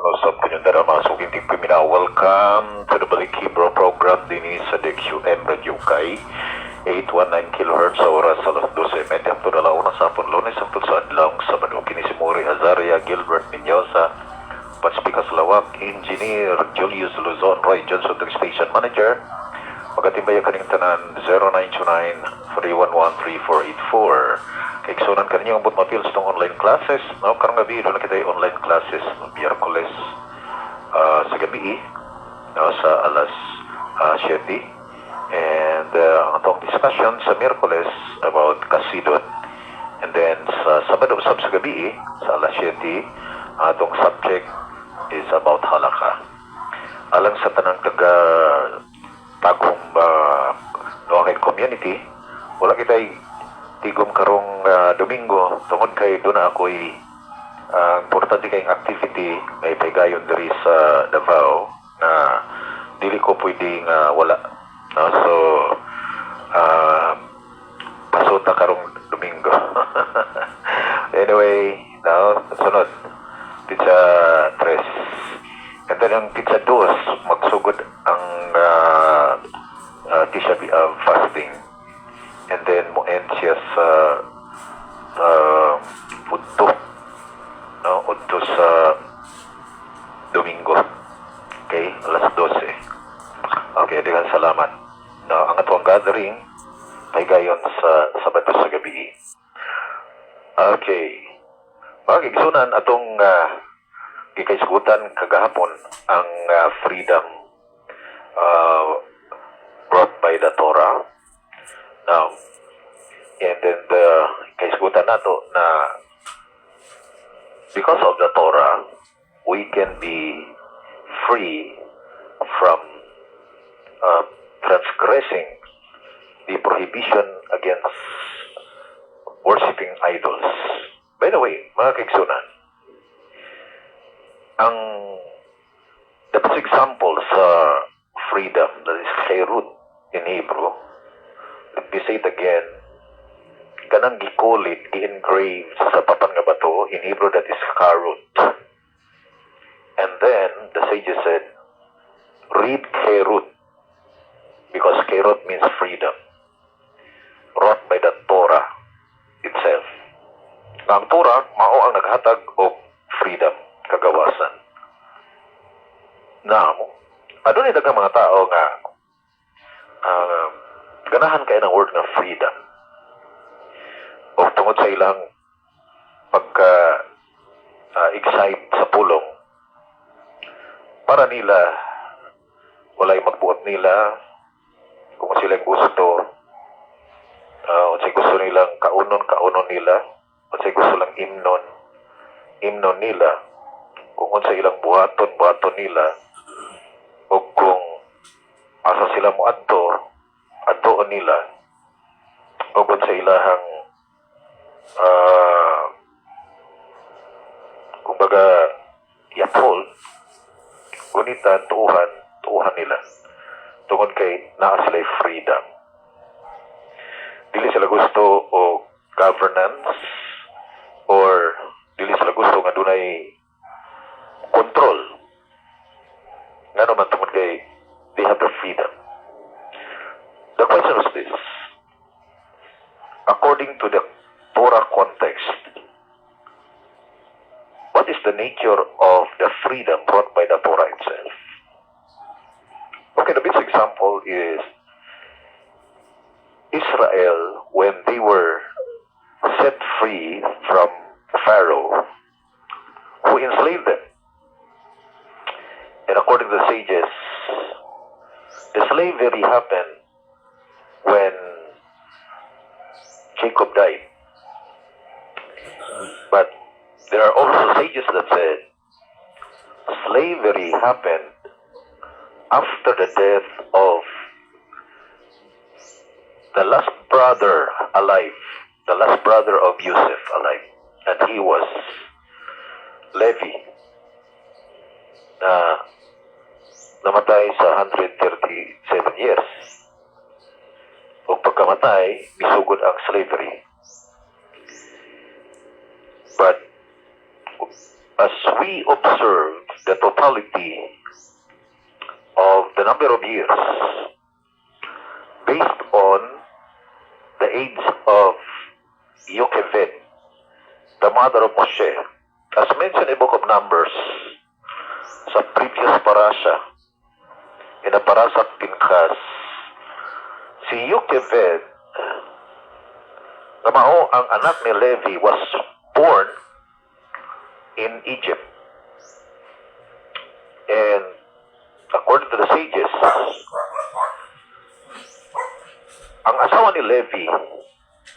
usap ko yung darama. So, hindi ko welcome to the Balik Hebrew program din sa DQM Radio Kay 819 kHz sa oras sa alas 12. Medyo to dalaw na sa hapon Lunes ang sa adlaw Sabado. Kini si Mori Azaria Gilbert Minyosa, Panspikas Lawak, Engineer Julius Luzon, Roy Johnson, Station Manager. Magatimbay kaning tanan 0929-311-3484. Kaigsunan ka ninyo ang but mapils itong online classes. No? Karang gabi, doon na kita yung online classes Miyerkules sa gabi sa alas 7. And ang atong discussion sa Miyerkules about Kasidot. And then sa Sabado sa gabi sa alas 7, atong subject is about Halakha. Alang sa tanang taga tagong Noahin community, wala kita'y tigom karong Domingo tungod kay doon ako'y importante kayong activity may paygayon diri sa Davao na dili ko pwedeng wala. So pasota karong Domingo. Anyway, now sunod pizza 3 and then ang pizza 2 magsugod ang Tisha fasting. And then mo end siya sa Udto, no? Udto sa Domingo. Okay, alas 12. Okay, dengan salamat. No, ang atong gathering ay gayon sa Sabado sa gabi. Okay. Magigsunan atong gikaisgutan kagahapon ang freedom brought by the Torah. Now, and then kaisgutan nato na because of the Torah, we can be free from transgressing the prohibition against worshiping idols. By the way, mga kaigsunan, the best example sa freedom, that is Cherut in Hebrew, let me say it again, kanang gikulit, i-engrave sa papan nga bato, in Hebrew that is Karut. And then, the sages said, read Cherut, because Cherut means freedom, wrought by the Torah itself. Ang Torah, mao ang naghatag og freedom, kagawasan. Now, adunay daghang mga tao nga ganahan kayo ng word nga freedom o tungod sa ilang pagka excite sa pulong para nila walay magbuot nila kung sila gusto o say gusto nilang kaunon nila o say gusto lang imnon nila kung sa ilang buhaton nila o kung asa sila mo adtoon nila o kung sa ilahang kumbaga yapol gunitan tuuhan nila tungod kay naa sila freedom. Dili sila gusto o governance or dili sila gusto nga dunay control nga naman tungod kay they have the freedom. The question is this: according to the Torah context, what is the nature of the freedom brought by the Torah itself? Okay, the best example is Israel when they were set free from Pharaoh who enslaved them. And according to the sages, the slavery happened when Jacob died. But there are also sages that said slavery happened after the death of the last brother alive, the last brother of Joseph alive, and he was Levi, na namatay sa 137 years. O pagkamatay, misugod ang slavery. But as we observe the totality of the number of years based on the age of Yocheved, the mother of Moshe. As mentioned in the book of Numbers, sa previous parasha, in the Parashat Pinchas, si Yocheved, na mao ang anak ni Levi, was born in Egypt. And according to the sages, ang asawa ni Levi,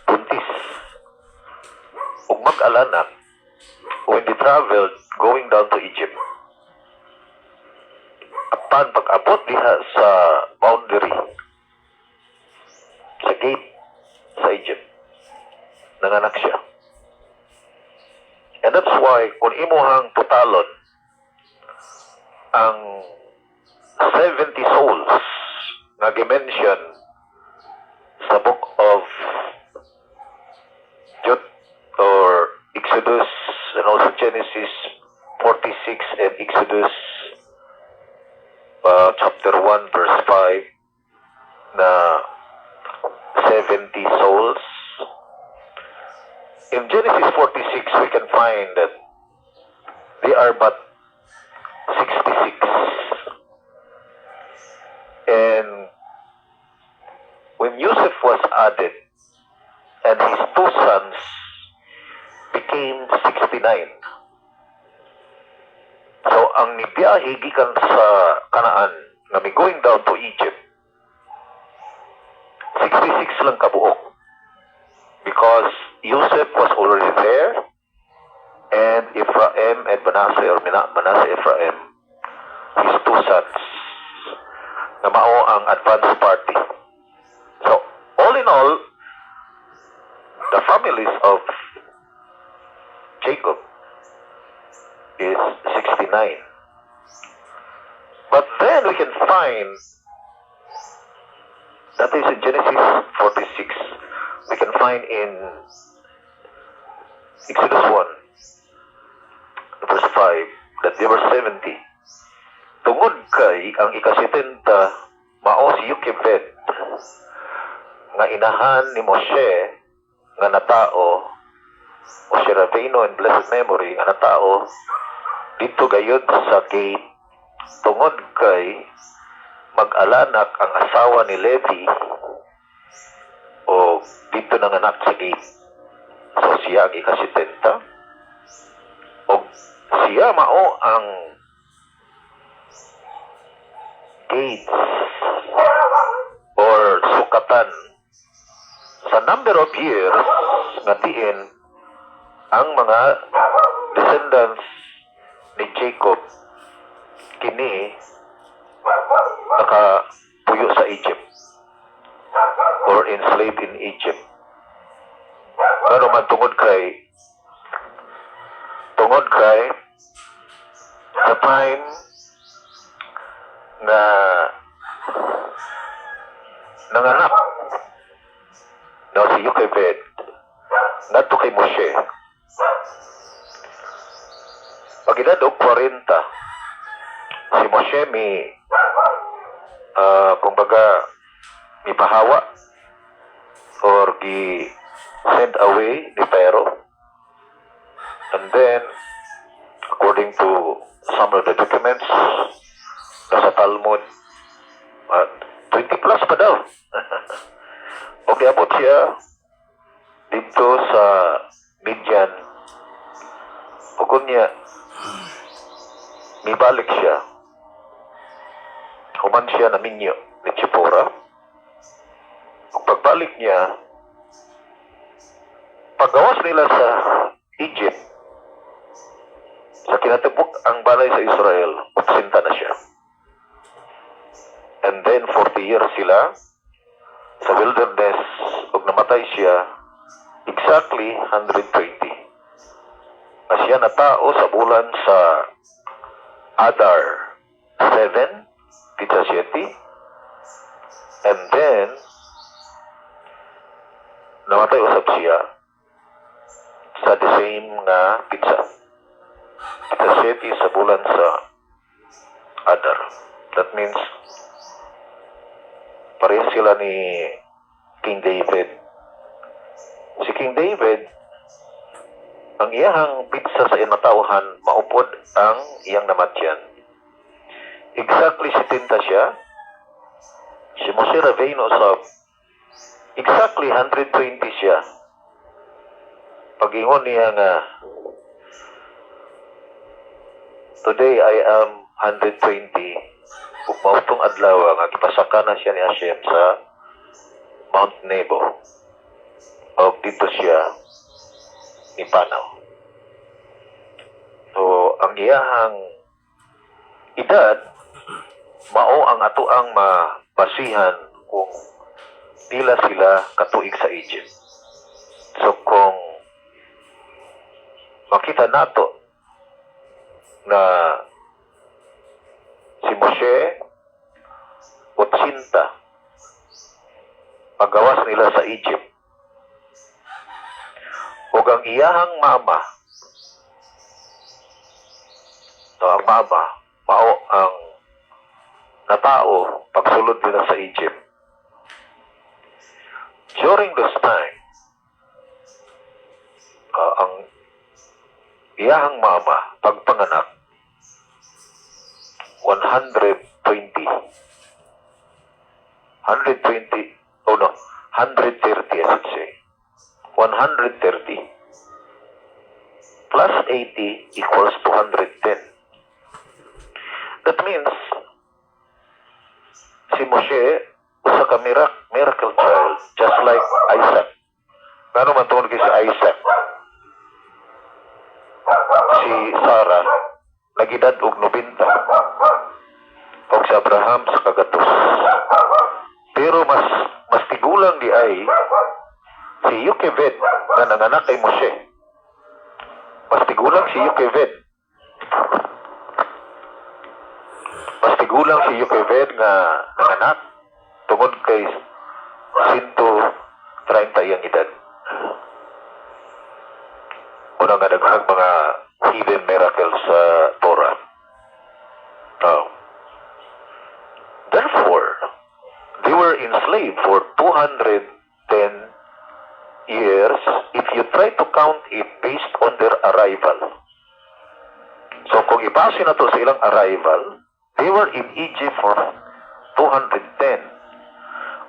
buntis, ug mag-alanak when they traveled going down to Egypt. Apan pag-abot diha sa boundary, sa gate sa Egypt, nanganak siya. And that's why, kung imuhang totalon ang 70 souls na gimension sa book of Jot or Exodus and also Genesis 46 and Exodus chapter 1 verse 5 na 70 souls. In Genesis 46, we can find that they are but 66. And when Joseph was added, and his two sons became 69. So, ang nibiyahe gikan sa Kanaan, na may going down to Egypt, 66 lang kabuok. Because Joseph was already there, and Ephraim and Manasseh, or Manasseh Ephraim, his two sons, na mao ang advanced party. So, all in all, the families of Jacob is 69. But then we can find, that is in Genesis 46, we can find in Exodus 1, verse 5, that there were 70. Tungod kay ang ika-70 mao si Yocheved, nga inahan ni Moshe, nga natao, Moshe Rabbeinu in blessed memory, nga natao, dito gayod sa gate, tungod kay mag-alanak ang asawa ni Levi, o dito nanganak sa gate. So siya ang ika-70, o siya mao ang gates or sukatan sa number of years nga diin ang mga descendants ni Jacob kini nakapuyo sa Egypt or enslaved in Egypt. Ano man tungod kay sa time na nanganak na si Yocheved nato kay Moshe, pag inadog 40 si Moshe kumbaga mi pahawa or gi sent away ni Pharaoh, and then according to some of the documents sa Talmud, 20 plus pa daw. Okay, abot siya dito sa Midian. Kung niya, mibalik siya. Human siya na minyo ni Chipora. Kung pagbalik niya, paggawas nila sa Egypt, sa kinatibok ang balay sa Israel, utsinta na siya. And then 40 years sila sa wilderness, ug namatay siya exactly 120. As siya na tao sa bulan sa Adar 7, Pizza City, and then namatay usab siya sa the same nga Pizza City sa bulan sa Adar. That means parehas sila ni King David. Si King David, ang iyahang pitsa sa inatauhan, maupod ang iyang namatyan. Exactly 70 siya. Si Moshe Rabbeinu sa exactly 120 siya. Pag-ingon niya nga, today I am 120. Ug mautong adlaw nga gipasaka na siya ni Hashem sa Mount Nebo. O dito siya ipanaw. So, ang iyahang edad, mao ang atoang mabasihan kung pila sila katuig sa Egypt. So, kung makita nato na si Moshe 80 pagawas nila sa Egypt. O ang iyahang mama, so ang mama, mao ang natao pagsulod nila sa Egypt. During this time, ang iyahang mama, pagpanganak, 130, oh no, 130 I should say. 130 plus 80 equals 210. That means, si Moshe, usa ka miracle child, just like Isaac. Ngano man tungod kay si Isaac? Si Sarah, nagidad og 90. O si Abraham sa kagatos. Pero mas tigulang di ay si Yukeved na nanganak kay Moshe. Mas tigulang si Yukeved. Mas tigulang si Yukeved nga nanganak tungod kay 130 iyang edad. Una nga daghang mga hidden miracles sa Torah. Therefore, they were enslaved for 210 years if you try to count it based on their arrival. So kung ibase na to sa ilang arrival, they were in Egypt for 210.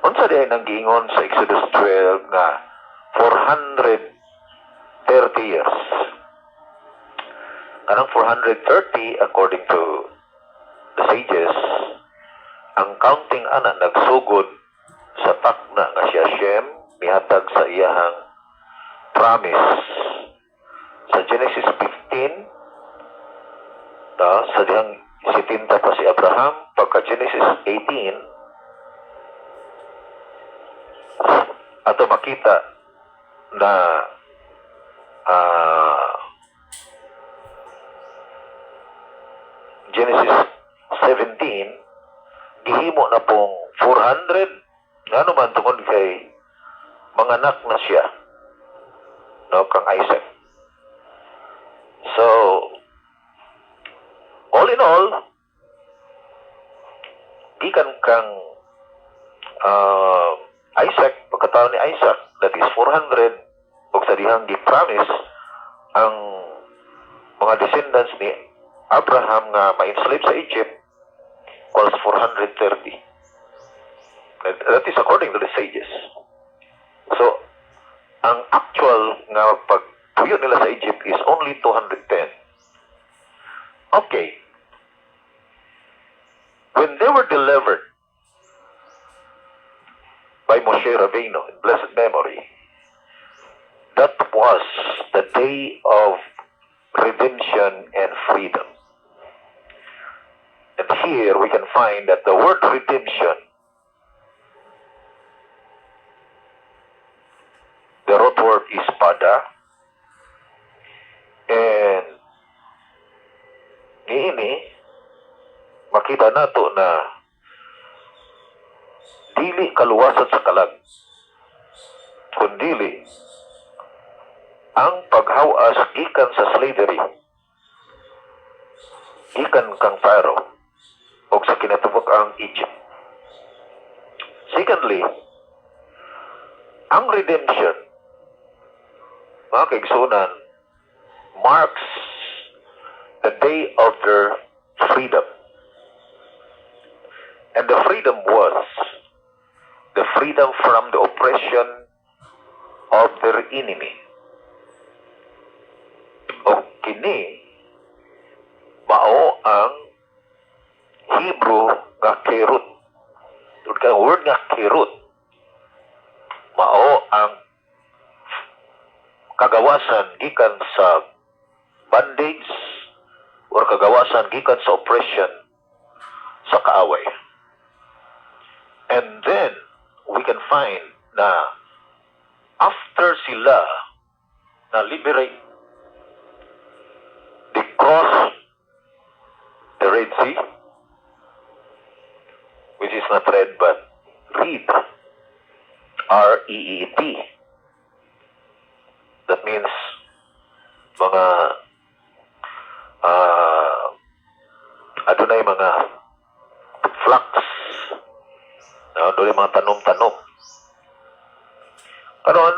Unsa diay nang giingon sa Exodus 12 nga 430 years. Kanang 430 according to the sages, ang counting ana nagsugod sa takna nga si Hashem mihatag sa iyahang promise sa Genesis 15 sa dihang sitinta pa si Abraham pagka Genesis 18 ato makita na Genesis 17 gihimo na pong 400 nga naman tungod kay manganak na siya kang Isaac. So all in all gikan kang Isaac, pagkatao ni Isaac, that is 400 ug sa dihang gi-promise ang mga descendants ni Abraham nga ma-enslave sa Egypt was 430. That is according to the sages. So, ang actual nga pagpuyo nila sa Egypt is only 210. Okay. When they were delivered by Moshe Rabbeinu in blessed memory, that was the day of redemption and freedom. And here we can find that the word redemption, the root word is pada, and niini makita nato na dili kaluwasan sa kalag, kundili ang paghawas gikan sa slavery, gikan kang Pharaoh, Egypt. Secondly, ang redemption, mga kaigsunan, marks the day of their freedom. And the freedom was the freedom from the oppression of their enemy. O kini, mao ang Hebrew nga kerut. Tungod ka word nga kerut, mao ang kagawasan gikan sa bondage or kagawasan gikan sa oppression sa kaaway. And then we can find na after sila na liberate, they cross the Red Sea, which is not red but reed, R-E-E-D. That means mga adunay mga flux, doon mga tanom-tanom. Karon,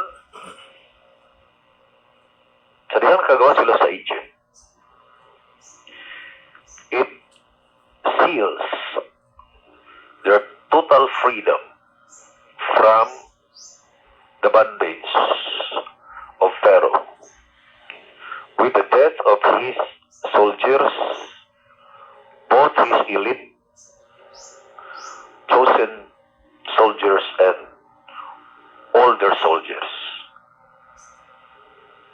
sa dihan kagawa sila sa Egypt, it seals their total freedom from the bondage of Pharaoh. With the death of his soldiers, both his elite, chosen soldiers and older soldiers.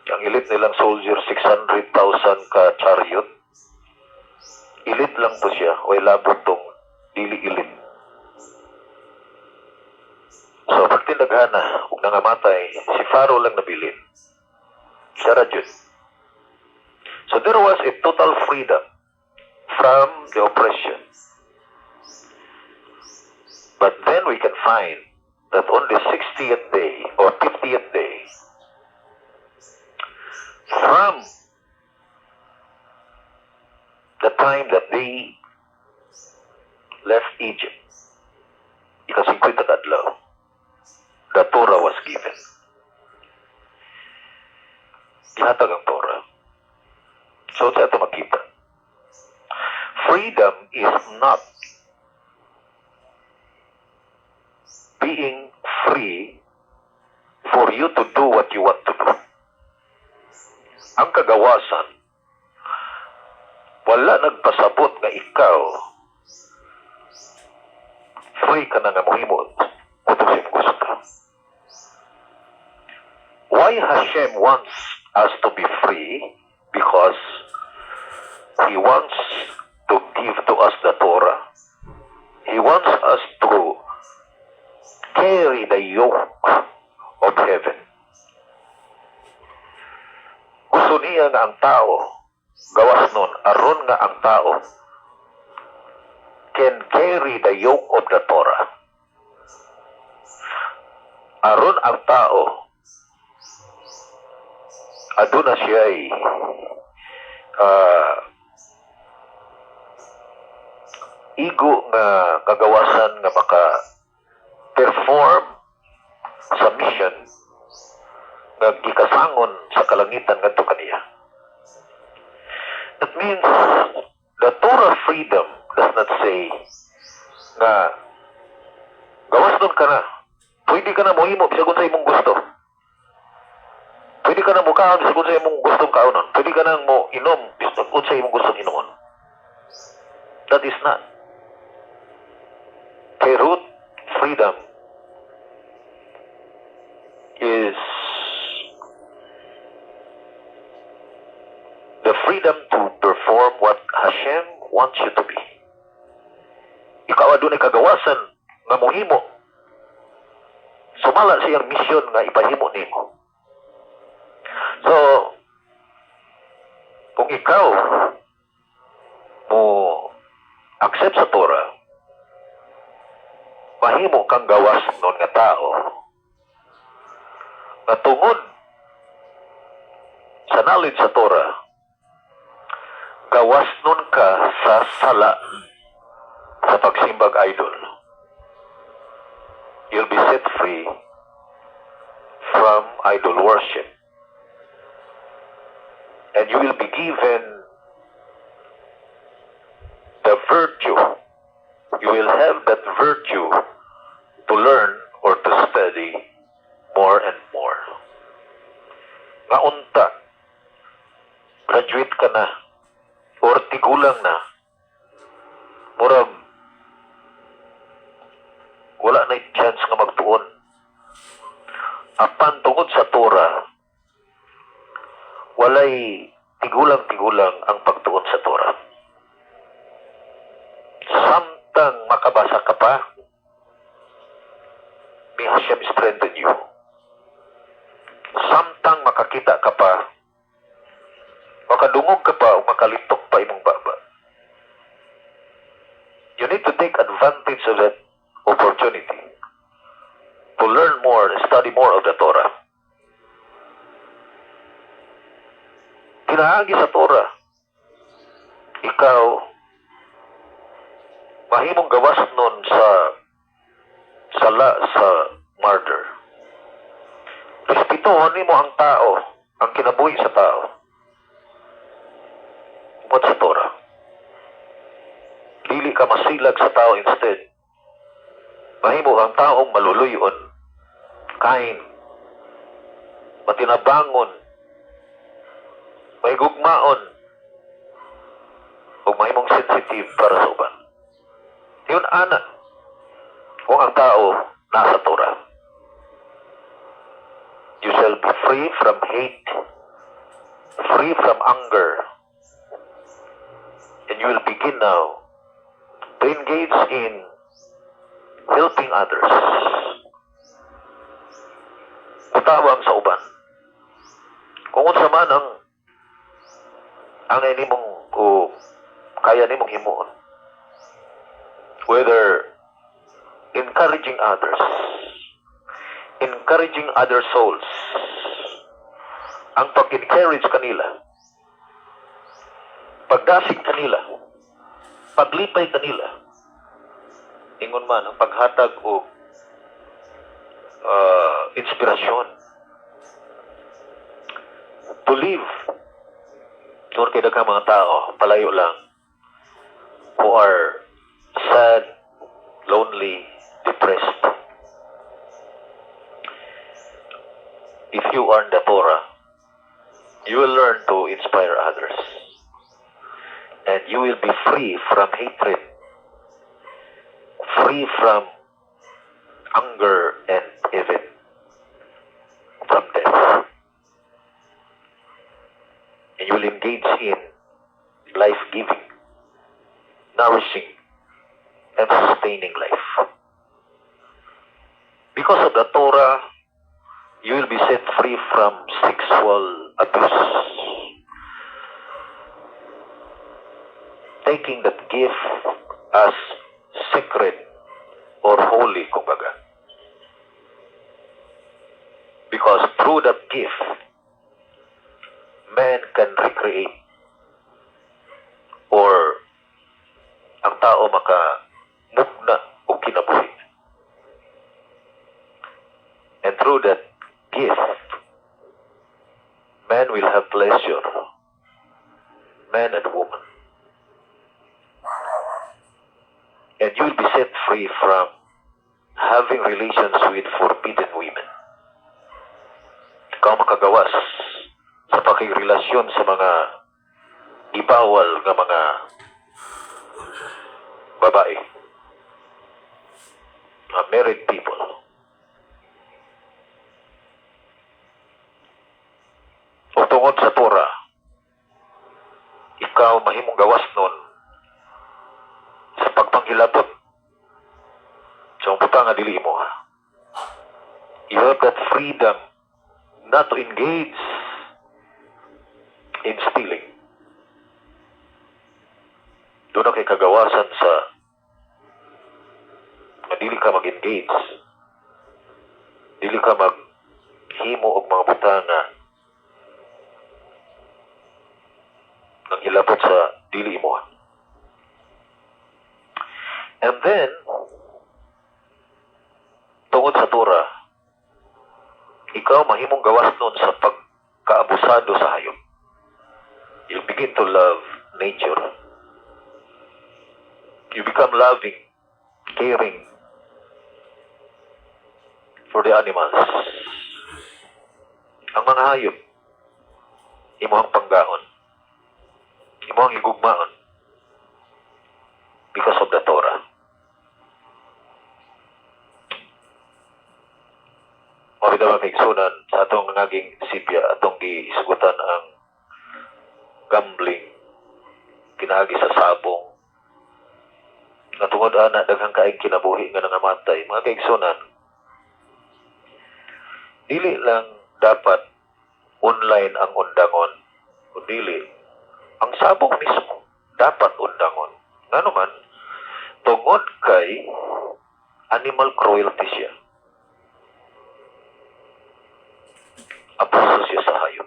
Ang elite nilang soldiers, 600,000 ka chariot. Elite lang po siya, o labot tong dili elite. So, pag tindaghana, huwag nangamatay, si Pharaoh lang nabilin. Siya rajud. So, there was a total freedom from the oppression. But then we can find that on the 60th day or 50th day, from the time that they left Egypt, ika-50 adlaw, the Torah was given. Gihatag ang Torah. So, sa ito makita. Freedom is not being free for you to do what you want to do. Ang kagawasan, wala nagpasabot nga ikaw free ka na nga mohimo kung sa gusto. Why Hashem wants us to be free? Because He wants to give to us the Torah. He wants us to carry the yoke of heaven. Gusto niya nga ang tao, gawas nun, aron nga ang tao can carry the yoke of the Torah. Aron ang tao, aduna siya'y igo nga kagawasan nga maka-perform sa mission nga gikasangon sa kalangitan ngadto kaniya. That means the Torah freedom does not say nga gawas nun ka na. Pwede ka na mohimo bisagon sa imong gusto. Pwede ka na mukaon bisagon sa imong gustong kaonon. Pwede ka na mo inom bisagon sa imong gustong inomon. That is not. Kerut, freedom, is the freedom to perform what Hashem wants you to be. Ikaw adunay kagawasan nga mohimo. Sumala siyang mission nga ipahimo nimo. So, kung ikaw mo accept sa Torah, mahimo kang gawas nun nga tao na tungod sa knowledge sa Torah, gawas nun ka sa sala sa pagsimbag idol. You'll be set free from idol worship. And you will be given the virtue. You will have that virtue to learn or to study more and more. Ngaunta, graduate ka na, or tigulang na, murag, wala na chance nga magtuon. Apan tungod sa Torah, walay tigulang-tigulang ang pagtuon sa Torah. Samtang makabasa ka pa, may Hashem strengthen you. Samtang makakita ka pa, makadungog ka pa o makalitok pa imong baba. You need to take advantage of that opportunity to learn more and study more of the Torah. Kinaagi sa Torah, ikaw, mahimong gawas nun sa murder. Respetuhon mo ang tao, ang kinabuhi sa tao. Umod sa Torah. Dili ka masilag sa tao instead. Mahimo ang taong maluluyon, kain, matinabangon, may gugmaon, o mahimong sensitive para sa uban. Yun ana, kung ang tao nasa Torah. You shall be free from hate, free from anger, and you will begin now to engage in helping others. Mutawang sa uban. Kung unsa man ang inimong o kaya nimong himuon, whether encouraging others, encouraging other souls, ang pag-encourage kanila, pagdasig kanila, paglipay kanila, ingon man ang paghatag o inspirasyon to live. Doon kay daghang mga tao palayo lang who are sad, lonely, depressed. If you are in the Torah, you will learn to inspire others, and you will be free from hatred, free from anger and even from death. And you will engage in life-giving, nourishing, and sustaining life. Because of the Torah, you will be set free from sexual abuse. Taking that gift as sacred or holy, kumbaga. Because through that gift, man can recreate or ang tao makamugna o kinabuhi. And through that gift, man will have pleasure, man and woman. And you will be set free from having relations with forbidden women. Ikaw makagawas sa pakigrelasyon sa mga ibawal nga mga babae, married people. O tungod sa Torah, ikaw mahimong gawas nun sa pagpanghilabot sa butang nga dili mo. You have that freedom not to engage in stealing. Doon na kay kagawasan sa na dili ka mag-engage, dili ka maghimo og mga butang nga nang hilabot sa dili mo. And then, tungod sa tura, ikaw mahimong gawas nun sa pagkaabusado sa hayop. You begin to love nature. You become loving, caring for the animals. Ang mga hayop, imuhang panggaon, imuhang higugmaon because of the Torah. Mabita mga kaigsunan sa atong nangaging sipya, atong giisugutan ang gambling, pinagi sa sabong, nga tungod ana daghang kaayong kinabuhi nga nangamatay. Mga kaigsunan, dili lang dapat online ang undangon, kundi ang sabong mismo dapat undangon. Nga naman, tungod kay animal cruelty siya. Abuso siya sa hayop.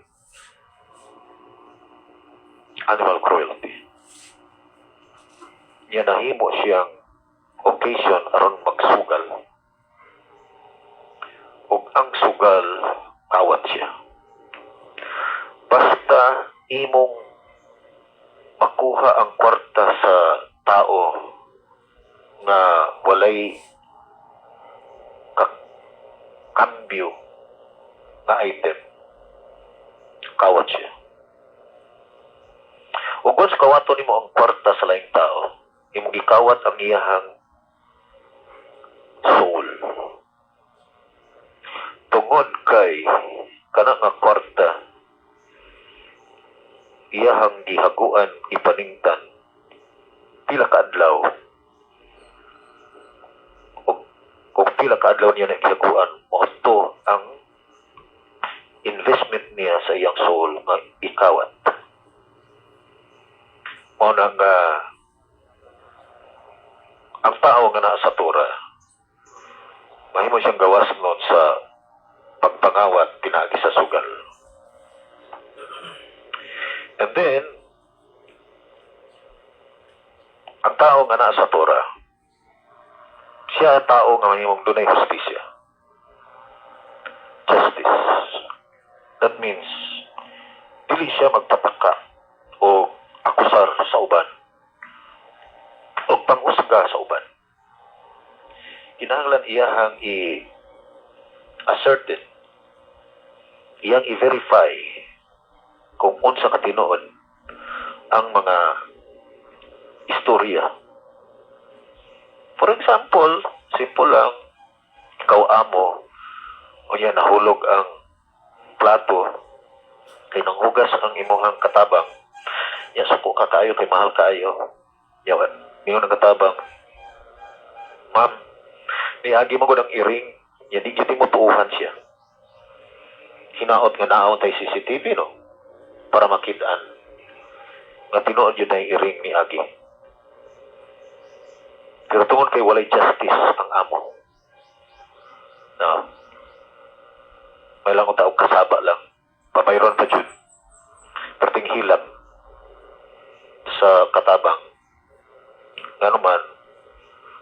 Animal cruelty. Niya nahimo siyang occasion aron magsugal. Ug ang sugal, kawat siya. Basta imong makuha ang kwarta sa tao nga walay kambyo na item, kawat siya. Ug kung kawato nimo ang kwarta sa laing tao, imong gikawat ang iyahang soul. Tungod kay kana nga kwarta iyahang gihaguan, ipaningtan pila ka adlaw. Kung pila ka adlaw niya na gihaguan, moto ang investment niya sa iyang soul nga ikawat. Mao na nga ang tao nga naa sa Torah, mahimo siyang gawas nun sa pagpangawat pinagi sa sugal. And then, ang tao nga naa sa Torah, siya ang tao nga mahimong dunay hustisya. Justice. That means, dili siya magpataka o akusar sa uban o pangusga sa uban. Kinahanglan iyahang i-ascertain, iyang i-verify kung unsa katinuod ang mga istorya. For example, simple lang, ikaw amo, o yan nahulog ang plato, kay nanghugas ang imuhang katabang, ya suko ka kayo, kay mahal kayo, yawan, ngayon ang katabang, ma'am, niagi mo ko ng iring, ya di mo tuuhan siya. Hinaot nga naon tayo CCTV, no? Para makitaan nga tinuod yun na iring ni Agi. Pero tungod kay walay justice ang amo. No? May lang kong taong kasaba lang. Pamayroon pa dyan. Perting hilap sa katabang. Nga naman,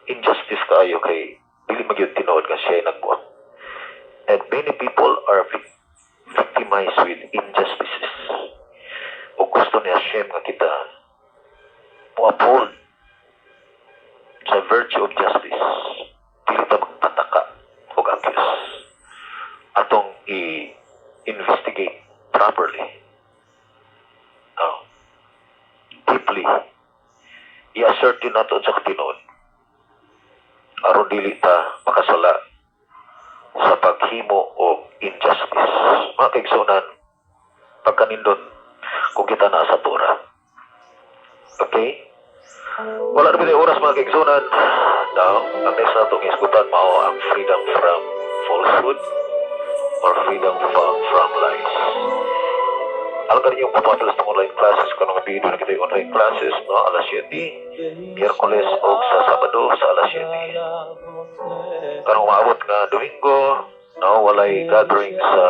injustice kaayo kay dili magyud tinuod nga siya ay nagbuot. And many people are victimized with injustices. O gusto ni Hashem nga kita mo-uphold sa virtue of justice. Dili ta magpataka o accuse. Atong i-investigate properly. Deeply. I-assert yun nato sa katinuod. Aron dili ta makasala sa paghimo o injustice. Mga kaigsunan, pagkanindot kung kita na sa Torah. Okay? Wala na pinay oras mga kaigsunan. Now, ang next na itong isgutan mao ang freedom from falsehood or freedom from lies. Alam ka ninyong pumatal sa online classes kung anong video na kita yung online classes, no? Alas 7, Miyerkules o sa Sabado sa alas 7. Karong maabot nga Domingo, no? Walay gathering sa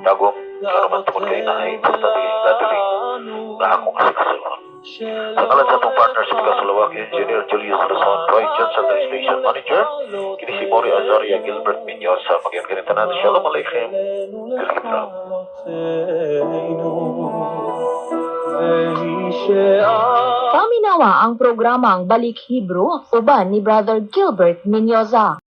Tagum. Ano naman tungkol kayo na ay importante gathering na akong asikasuhan. Sa kalan sa itong partner sa Pagkasalawak, Engineer Julius Studios sa Luzon, Roy Johnson, the Station Manager. Kini si Mori Azaria Gilbert Mendoza. Magyan ganito natin. Shalom Aleichem. Alkitab. Paminawa ang programang Balik Hebrew uban ni Brother Gilbert Mendoza.